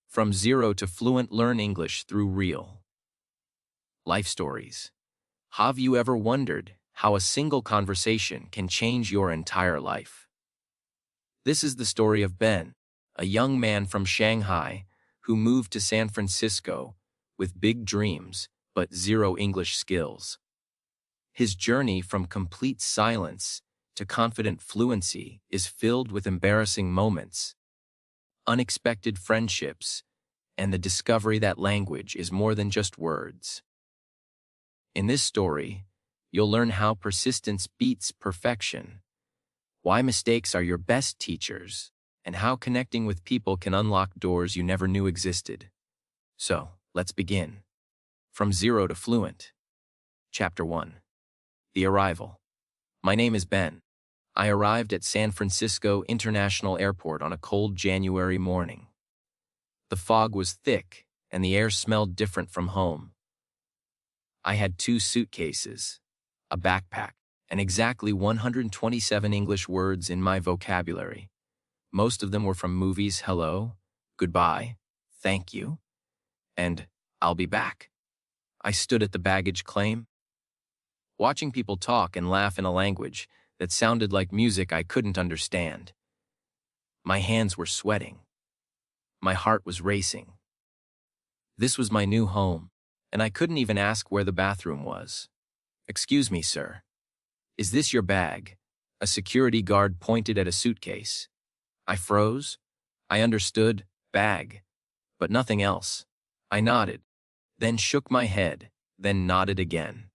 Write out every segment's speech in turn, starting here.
From zero to fluent, learn English through real life stories. Have you ever wondered how a single conversation can change your entire life? This is the story of Ben, a young man from Shanghai who moved to San Francisco with big dreams but zero English skills. His journey from complete silence to confident fluency is filled with embarrassing moments, unexpected friendships, and the discovery that language is more than just words. In this story, you'll learn how persistence beats perfection, why mistakes are your best teachers, and how connecting with people can unlock doors you never knew existed. So, let's begin. From zero to fluent. Chapter 1. The Arrival. My name is Ben. I arrived at San Francisco International Airport on a cold January morning. The fog was thick, and the air smelled different from home. I had 2 suitcases, a backpack, and exactly 127 English words in my vocabulary. Most of them were from movies: hello, goodbye, thank you, and I'll be back. I stood at the baggage claim, watching people talk and laugh in a language that sounded like music I couldn't understand. My hands were sweating. My heart was racing. This was my new home, and I couldn't even ask where the bathroom was. "Excuse me, sir. Is this your bag?" A security guard pointed at a suitcase. I froze. I understood bag, but nothing else. I nodded, then shook my head, then nodded again.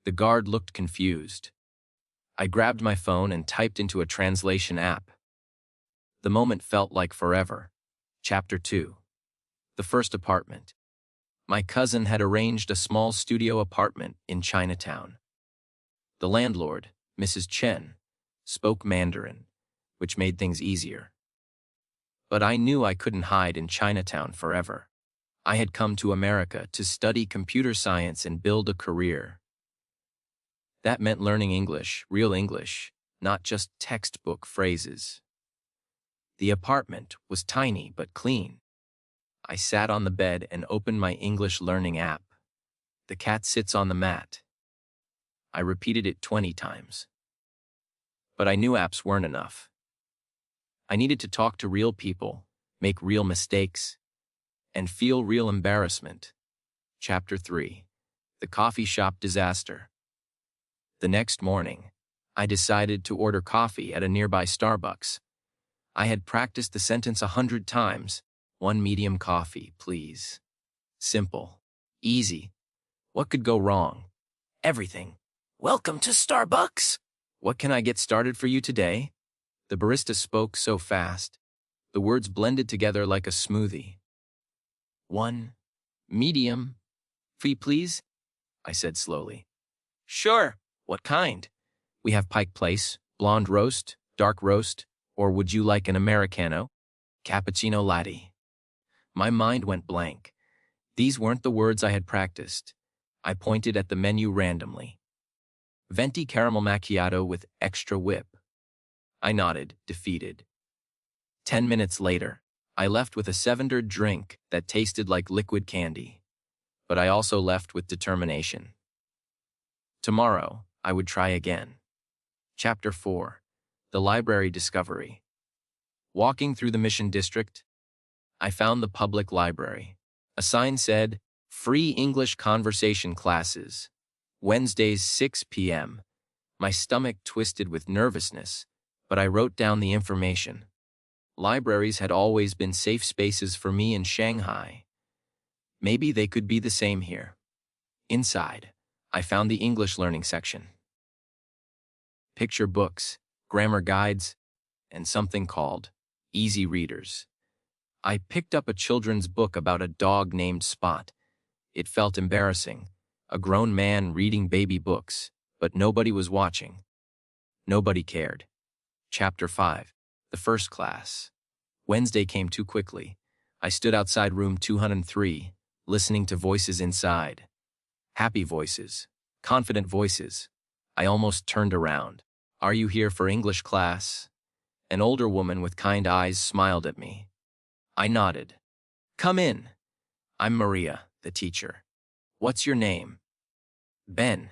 The guard looked confused. I grabbed my phone and typed into a translation app. The moment felt like forever. Chapter 2. The first apartment. My cousin had arranged a small studio apartment in Chinatown. The landlord, Mrs. Chen, spoke Mandarin, which made things easier. But I knew I couldn't hide in Chinatown forever. I had come to America to study computer science and build a career. That meant learning English, real English, not just textbook phrases. The apartment was tiny but clean. I sat on the bed and opened my English learning app. The cat sits on the mat. I repeated it 20 times. But I knew apps weren't enough. I needed to talk to real people, make real mistakes, and feel real embarrassment. Chapter 3. The coffee shop disaster. The next morning, I decided to order coffee at a nearby Starbucks. I had practiced the sentence 100 times. 1 medium coffee, please. Simple. Easy. What could go wrong? Everything. Welcome to Starbucks. What can I get started for you today? The barista spoke so fast. The words blended together like a smoothie. 1 medium. Fee, please? I said slowly. Sure. What kind? We have Pike Place, blonde roast, dark roast, or would you like an Americano? Cappuccino latte. My mind went blank. These weren't the words I had practiced. I pointed at the menu randomly. Venti caramel macchiato with extra whip. I nodded, defeated. 10 minutes later, I left with a $7 drink that tasted like liquid candy. But I also left with determination. Tomorrow, I would try again. Chapter 4. The Library Discovery. Walking through the Mission District, I found the public library. A sign said, "Free English Conversation Classes. Wednesdays 6 p.m. My stomach twisted with nervousness, but I wrote down the information. Libraries had always been safe spaces for me in Shanghai. Maybe they could be the same here. Inside, I found the English learning section. Picture books, grammar guides, and something called Easy Readers. I picked up a children's book about a dog named Spot. It felt embarrassing, a grown man reading baby books, but nobody was watching. Nobody cared. Chapter 5. The First Class. Wednesday came too quickly. I stood outside room 203, listening to voices inside. Happy voices, confident voices. I almost turned around. "Are you here for English class?" An older woman with kind eyes smiled at me. I nodded. Come in. I'm Maria, the teacher. What's your name? Ben.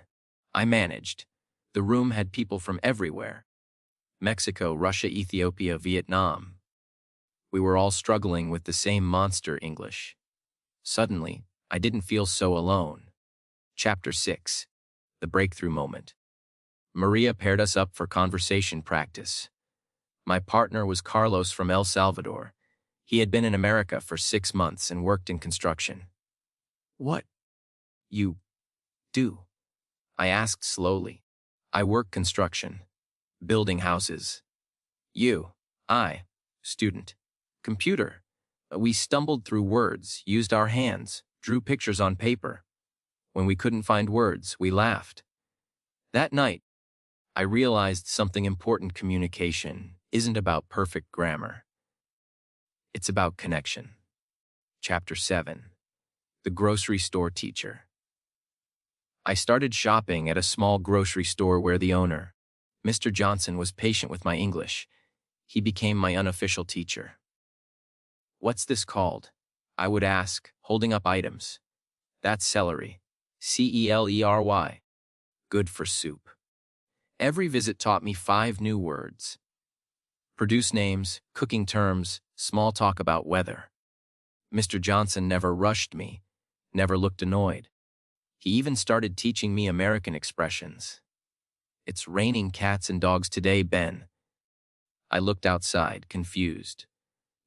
I managed. The room had people from everywhere. Mexico, Russia, Ethiopia, Vietnam. We were all struggling with the same monster English. Suddenly, I didn't feel so alone. Chapter 6. The Breakthrough Moment. Maria paired us up for conversation practice. My partner was Carlos from El Salvador. He had been in America for 6 months and worked in construction. What you do? I asked slowly. I work construction, building houses. I, student, computer. We stumbled through words, used our hands, drew pictures on paper. When we couldn't find words, we laughed. That night, I realized something important: communication isn't about perfect grammar. It's about connection. Chapter 7. The Grocery Store Teacher. I started shopping at a small grocery store where the owner, Mr. Johnson, was patient with my English. He became my unofficial teacher. What's this called? I would ask, holding up items. That's celery. Celery. Good for soup. Every visit taught me 5 new words. Produce names, cooking terms, small talk about weather. Mr. Johnson never rushed me, never looked annoyed. He even started teaching me American expressions. It's raining cats and dogs today, Ben. I looked outside, confused.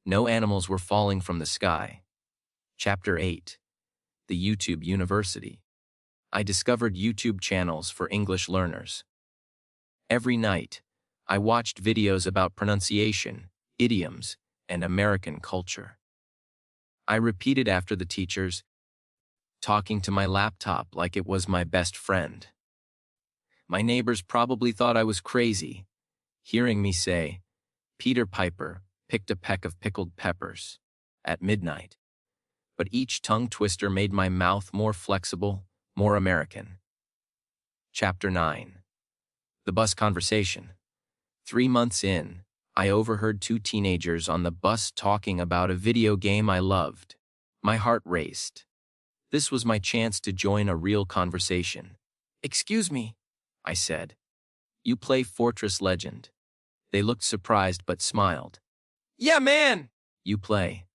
No animals were falling from the sky. Chapter 8. The YouTube University. I discovered YouTube channels for English learners. Every night, I watched videos about pronunciation, idioms, and American culture. I repeated after the teachers, talking to my laptop like it was my best friend. My neighbors probably thought I was crazy, hearing me say, Peter Piper picked a peck of pickled peppers at midnight. But each tongue twister made my mouth more flexible, more American. Chapter 9. The Bus Conversation. 3 months in, I overheard 2 teenagers on the bus talking about a video game I loved. My heart raced. This was my chance to join a real conversation. Excuse me, I said. You play Fortress Legend. They looked surprised but smiled. Yeah, man! You play.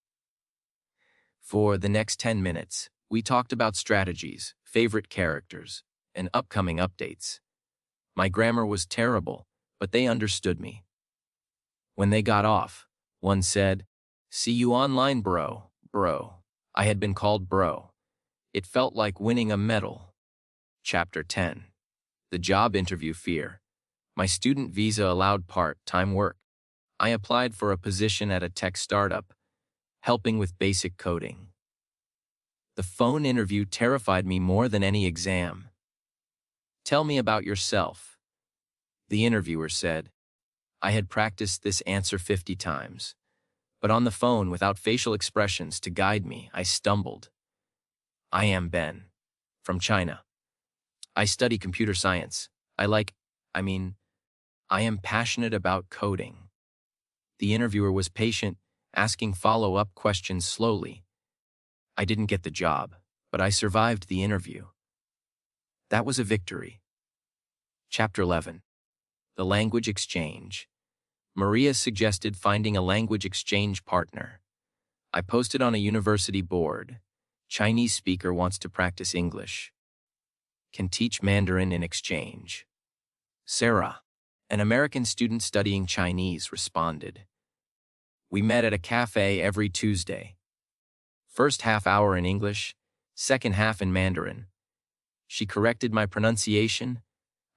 For the next 10 minutes, we talked about strategies, favorite characters, and upcoming updates. My grammar was terrible, but they understood me. When they got off, one said, "See you online, bro." Bro. I had been called bro. It felt like winning a medal. Chapter 10. The Job Interview Fear. My student visa allowed part-time work. I applied for a position at a tech startup, helping with basic coding. The phone interview terrified me more than any exam. Tell me about yourself, the interviewer said. I had practiced this answer 50 times, but on the phone, without facial expressions to guide me, I stumbled. I am Ben, from China. I study computer science. I am passionate about coding. The interviewer was patient, asking follow-up questions slowly. I didn't get the job, but I survived the interview. That was a victory. Chapter 11. The Language Exchange. Maria suggested finding a language exchange partner. I posted on a university board. Chinese speaker wants to practice English. Can teach Mandarin in exchange. Sarah, an American student studying Chinese, responded. We met at a cafe every Tuesday. First half hour in English, second half in Mandarin. She corrected my pronunciation.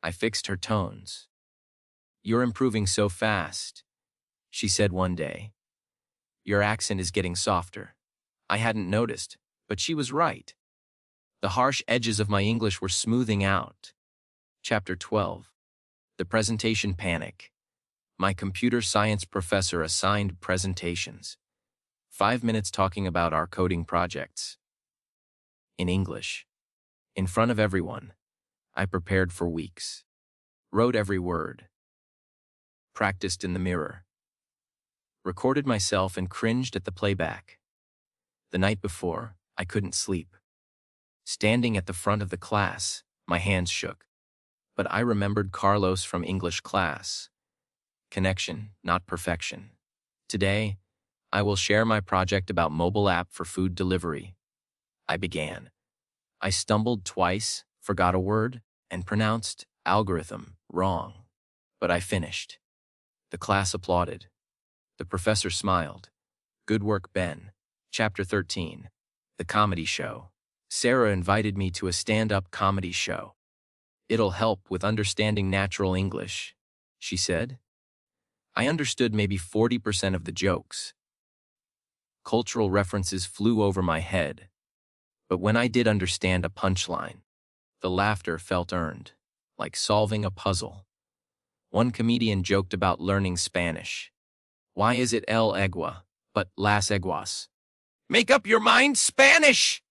I fixed her tones. You're improving so fast, she said one day. Your accent is getting softer. I hadn't noticed, but she was right. The harsh edges of my English were smoothing out. Chapter 12. The Presentation Panic. My computer science professor assigned presentations. 5 minutes talking about our coding projects. In English. In front of everyone. I prepared for weeks. Wrote every word. Practiced in the mirror. Recorded myself and cringed at the playback. The night before, I couldn't sleep. Standing at the front of the class, my hands shook. But I remembered Carlos from English class. Connection, not perfection. Today, I will share my project about mobile app for food delivery. I began. I stumbled twice, forgot a word, and pronounced algorithm wrong. But I finished. The class applauded. The professor smiled. Good work, Ben. Chapter 13. The Comedy Show. Sarah invited me to a stand-up comedy show. It'll help with understanding natural English, she said. I understood maybe 40% of the jokes. Cultural references flew over my head. But when I did understand a punchline, the laughter felt earned, like solving a puzzle. One comedian joked about learning Spanish. Why is it el agua, but las aguas? Make up your mind, Spanish!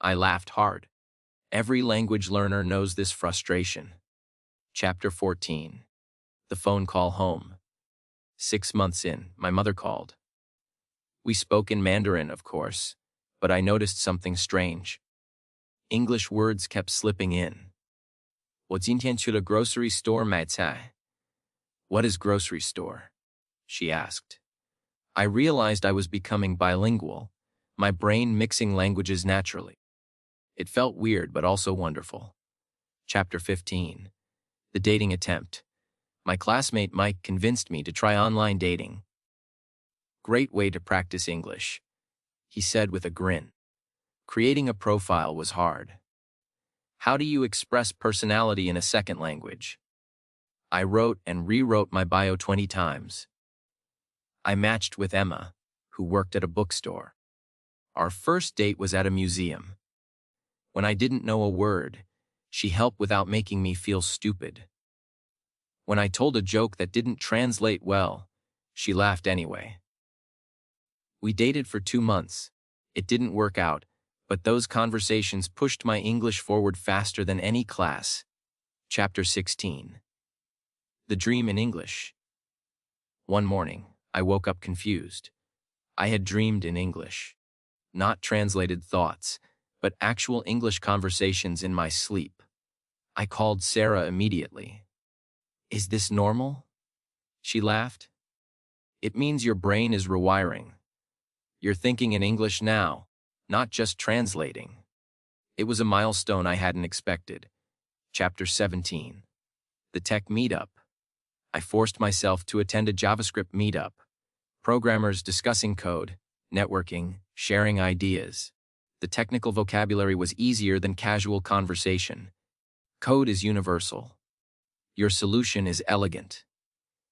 I laughed hard. Every language learner knows this frustration. Chapter 14. The phone call home. 6 months in, my mother called. We spoke in Mandarin, of course, but I noticed something strange. English words kept slipping in. 我今天去了 grocery store 买菜. What is grocery store? She asked. I realized I was becoming bilingual, my brain mixing languages naturally. It felt weird but also wonderful. Chapter 15. The dating attempt. My classmate Mike convinced me to try online dating. Great way to practice English, he said with a grin. Creating a profile was hard. How do you express personality in a second language? I wrote and rewrote my bio 20 times. I matched with Emma, who worked at a bookstore. Our first date was at a museum. When I didn't know a word, she helped without making me feel stupid. When I told a joke that didn't translate well, she laughed anyway. We dated for 2 months. It didn't work out, but those conversations pushed my English forward faster than any class. Chapter 16. The Dream in English. One morning, I woke up confused. I had dreamed in English. Not translated thoughts, but actual English conversations in my sleep. I called Sarah immediately. Is this normal? She laughed. It means your brain is rewiring. You're thinking in English now, not just translating. It was a milestone I hadn't expected. Chapter 17. The Tech Meetup. I forced myself to attend a JavaScript meetup. Programmers discussing code, networking, sharing ideas. The technical vocabulary was easier than casual conversation. Code is universal. Your solution is elegant.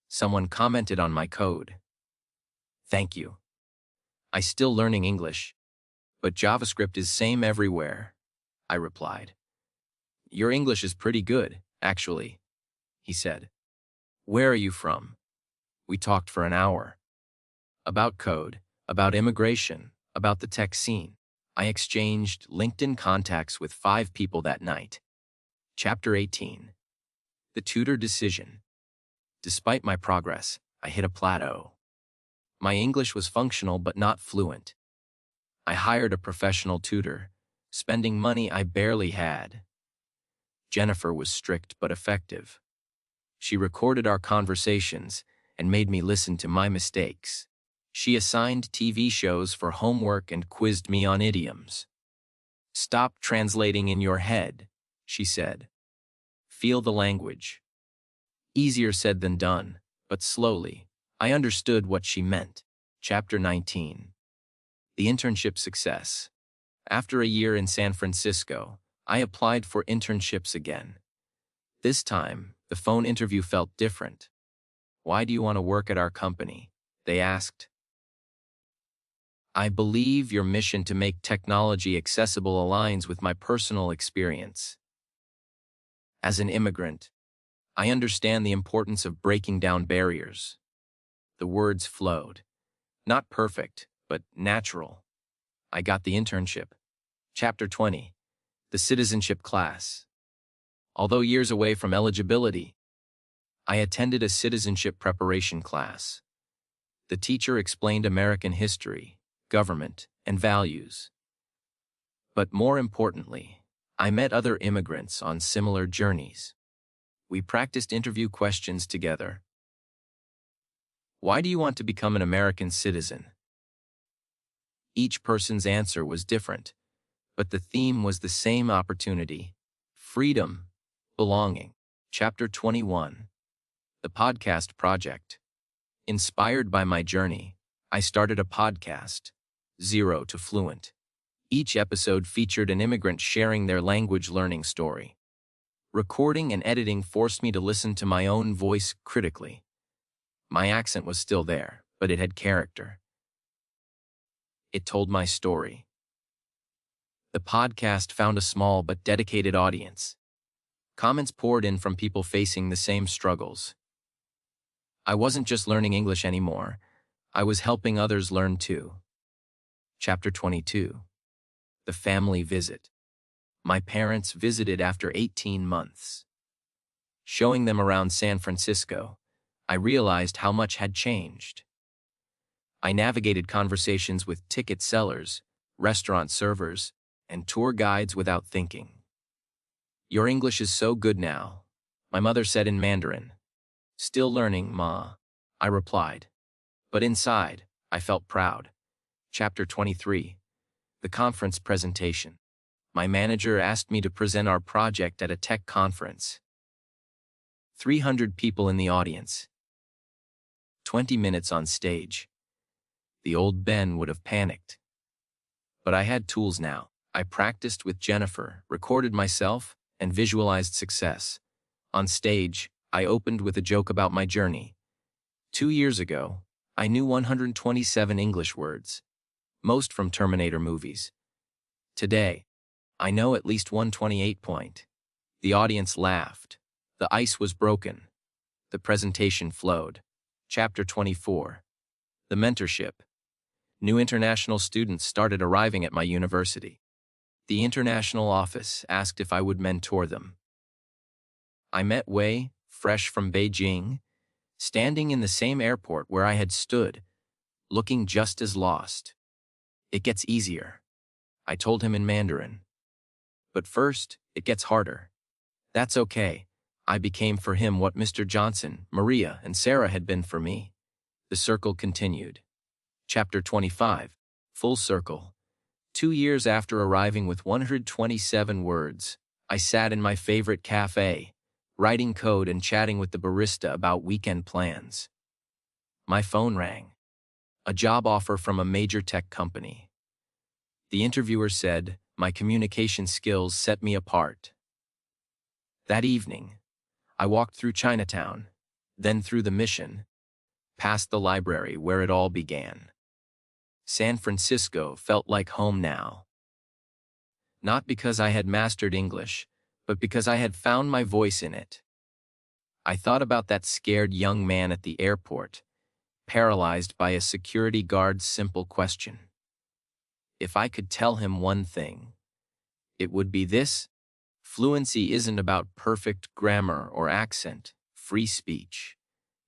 Someone commented on my code. Thank you. I still learning English, but JavaScript is same everywhere, I replied. Your English is pretty good, actually, he said. Where are you from? We talked for an hour. About code, about immigration, about the tech scene. I exchanged LinkedIn contacts with 5 people that night. Chapter 18. The tutor decision. Despite my progress, I hit a plateau. My English was functional but not fluent. I hired a professional tutor, spending money I barely had. Jennifer was strict but effective. She recorded our conversations and made me listen to my mistakes. She assigned TV shows for homework and quizzed me on idioms. Stop translating in your head, she said. Feel the language. Easier said than done, but slowly, I understood what she meant. Chapter 19. The internship success. After a year in San Francisco, I applied for internships again. This time, the phone interview felt different. Why do you want to work at our company? They asked. I believe your mission to make technology accessible aligns with my personal experience. As an immigrant, I understand the importance of breaking down barriers. The words flowed. Not perfect, but natural. I got the internship. Chapter 20. The citizenship class. Although years away from eligibility, I attended a citizenship preparation class. The teacher explained American history, government, and values. But more importantly, I met other immigrants on similar journeys. We practiced interview questions together. Why do you want to become an American citizen? Each person's answer was different, but the theme was the same: opportunity, freedom, belonging. Chapter 21. The Podcast Project. Inspired by my journey, I started a podcast, Zero to Fluent. Each episode featured an immigrant sharing their language learning story. Recording and editing forced me to listen to my own voice critically. My accent was still there, but it had character. It told my story. The podcast found a small but dedicated audience. Comments poured in from people facing the same struggles. I wasn't just learning English anymore, I was helping others learn too. Chapter 22. The Family Visit. My parents visited after 18 months. Showing them around San Francisco, I realized how much had changed. I navigated conversations with ticket sellers, restaurant servers, and tour guides without thinking. "Your English is so good now," my mother said in Mandarin. "Still learning, Ma," I replied. But inside, I felt proud. Chapter 23. The Conference Presentation. My manager asked me to present our project at a tech conference. 300 people in the audience. 20 minutes on stage. The old Ben would have panicked. But I had tools now. I practiced with Jennifer, recorded myself, and visualized success. On stage, I opened with a joke about my journey. 2 years ago, I knew 127 English words, most from Terminator movies. Today, I know at least 128. The audience laughed. The ice was broken. The presentation flowed. Chapter 24. The Mentorship. New international students started arriving at my university. The international office asked if I would mentor them. I met Wei, fresh from Beijing, standing in the same airport where I had stood, looking just as lost. "It gets easier," I told him in Mandarin. "But first, it gets harder." "That's okay." I became for him what Mr. Johnson, Maria, and Sarah had been for me. The circle continued. Chapter 25. Full Circle. 2 years after arriving with 127 words, I sat in my favorite cafe, writing code and chatting with the barista about weekend plans. My phone rang. A job offer from a major tech company. The interviewer said my communication skills set me apart. That evening, I walked through Chinatown, then through the Mission, past the library where it all began. San Francisco felt like home now. Not because I had mastered English, but because I had found my voice in it. I thought about that scared young man at the airport, paralyzed by a security guard's simple question. If I could tell him one thing, it would be this: fluency isn't about perfect grammar or accent, free speech.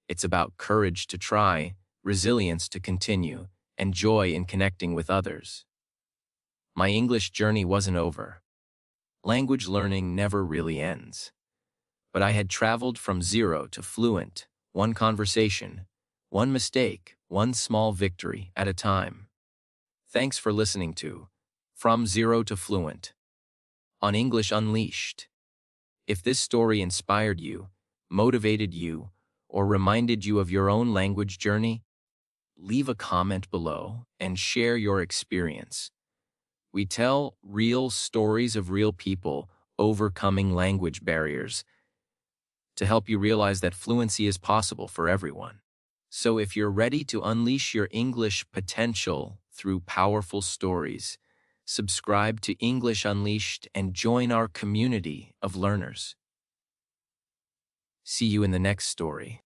It's about courage to try, resilience to continue, and joy in connecting with others. My English journey wasn't over. Language learning never really ends. But I had traveled from zero to fluent, one conversation, one mistake, one small victory at a time. Thanks for listening to From Zero to Fluent on English Unleashed. If this story inspired you, motivated you, or reminded you of your own language journey, leave a comment below and share your experience. We tell real stories of real people overcoming language barriers to help you realize that fluency is possible for everyone. So if you're ready to unleash your English potential through powerful stories, subscribe to English Unleashed and join our community of learners. See you in the next story.